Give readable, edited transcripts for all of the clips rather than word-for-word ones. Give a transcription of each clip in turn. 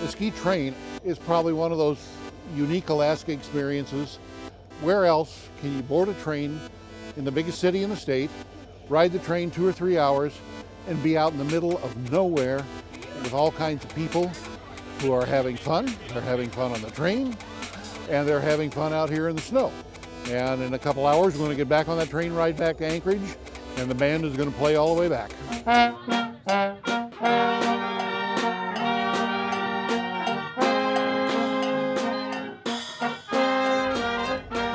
The ski train is probably one of those unique Alaska experiences. Where else can you board a train in the biggest city in the state, ride the train 2 or 3 hours, and be out in the middle of nowhere with all kinds of people who are having fun? They're having fun on the train, and they're having fun out here in the snow. And in a couple hours, we're going to get back on that train ride back to Anchorage, and the band is going to play all the way back.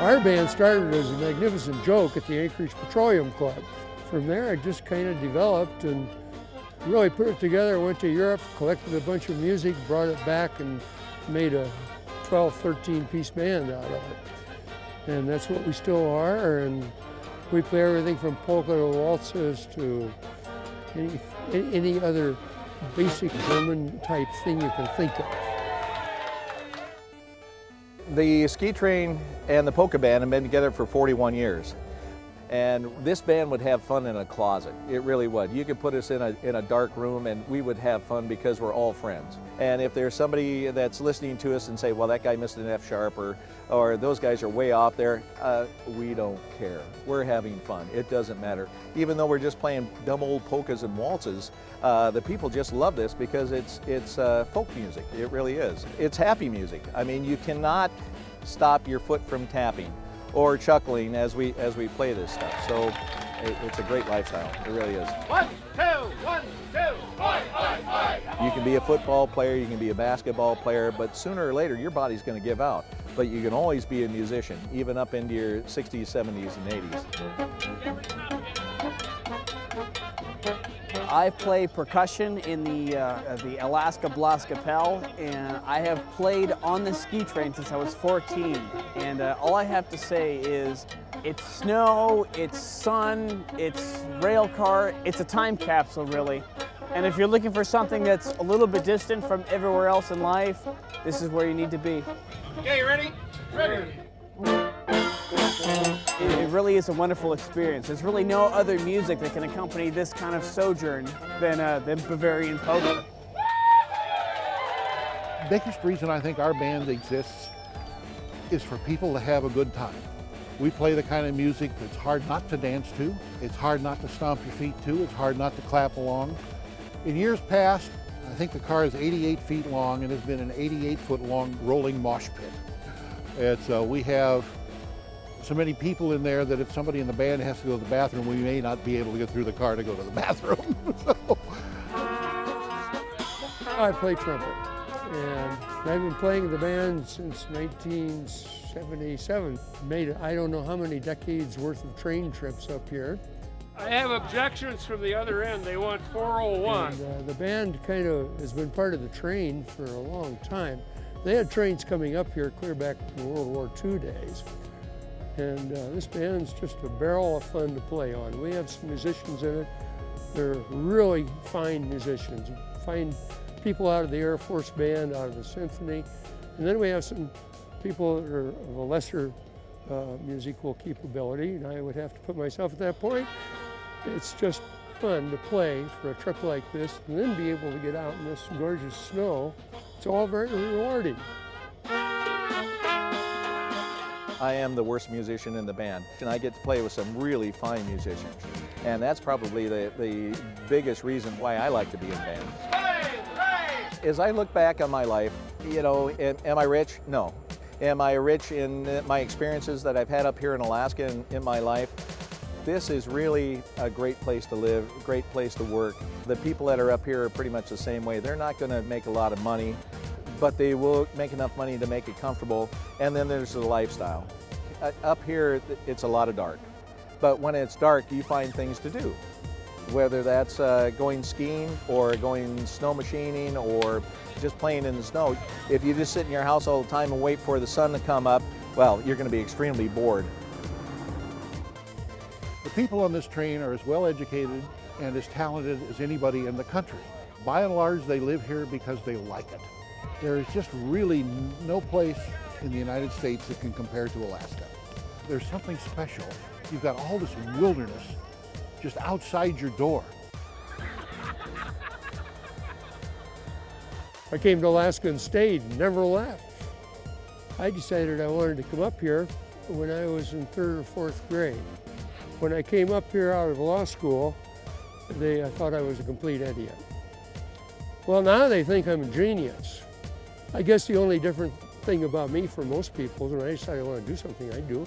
Our band started as a magnificent joke at the Anchorage Petroleum Club. From there, it just kind of developed and really put it together. Went to Europe, collected a bunch of music, brought it back, and made a 12, 13-piece band out of it. And that's what we still are, and we play everything from polka to waltzes to any other basic German type thing you can think of. The ski train and the polka band have been together for 41 years. And this band would have fun in a closet. It really would. You could put us in a dark room and we would have fun because we're all friends. And if there's somebody that's listening to us and say, well, that guy missed an F sharp, or those guys are way off there, we don't care. We're having fun. It doesn't matter. Even though we're just playing dumb old polkas and waltzes, the people just love this because it's folk music. It really is. It's happy music. I mean, you cannot stop your foot from tapping or chuckling as we play this stuff. So it's a great lifestyle. It really is. 1, 2, 1, 2, oi, oi, oi. You can be a football player, you can be a basketball player, but sooner or later your body's going to give out. But you can always be a musician, even up into your 60s, 70s, and 80s. I play percussion in the Alaska Blaskapelle, and I have played on the ski train since I was 14. And all I have to say is, it's snow, it's sun, it's rail car, it's a time capsule, really. And if you're looking for something that's a little bit distant from everywhere else in life, this is where you need to be. Okay, you ready? Ready. It really is a wonderful experience. There's really no other music that can accompany this kind of sojourn than Bavarian polka. The biggest reason I think our band exists is for people to have a good time. We play the kind of music that's hard not to dance to, it's hard not to stomp your feet to, it's hard not to clap along. In years past, I think the car is 88 feet long and has been an 88-foot long rolling mosh pit. We have so many people in there that if somebody in the band has to go to the bathroom, we may not be able to get through the car to go to the bathroom. So. I play trumpet, and I've been playing in the band since 1977. Made I don't know how many decades worth of train trips up here. I have objections from the other end. They want 401. And, the band kind of has been part of the train for a long time. They had trains coming up here clear back to World War II days. And this band's just a barrel of fun to play on. We have some musicians in it. They're really fine musicians. Fine people out of the Air Force Band, out of the Symphony. And then we have some people that are of a lesser musical capability, and I would have to put myself at that point. It's just fun to play for a trip like this and then be able to get out in this gorgeous snow. It's all very rewarding. I am the worst musician in the band, and I get to play with some really fine musicians. And that's probably the biggest reason why I like to be in bands. As I look back on my life, you know, am I rich? No. Am I rich in my experiences that I've had up here in Alaska in my life? This is really a great place to live, a great place to work. The people that are up here are pretty much the same way. They're not going to make a lot of money, but they will make enough money to make it comfortable. And then there's the lifestyle. Up here, it's a lot of dark. But when it's dark, you find things to do. Whether that's going skiing or going snow machining or just playing in the snow. If you just sit in your house all the time and wait for the sun to come up, well, you're going to be extremely bored. The people on this train are as well educated and as talented as anybody in the country. By and large, they live here because they like it. There is just really no place in the United States that can compare to Alaska. There's something special. You've got all this wilderness just outside your door. I I came to Alaska and stayed, never left. I decided I wanted to come up here when I was in 3rd or 4th grade. When I came up here out of law school, I thought I was a complete idiot. Well, now they think I'm a genius. I guess the only different thing about me from most people is when I decide I want to do something, I do.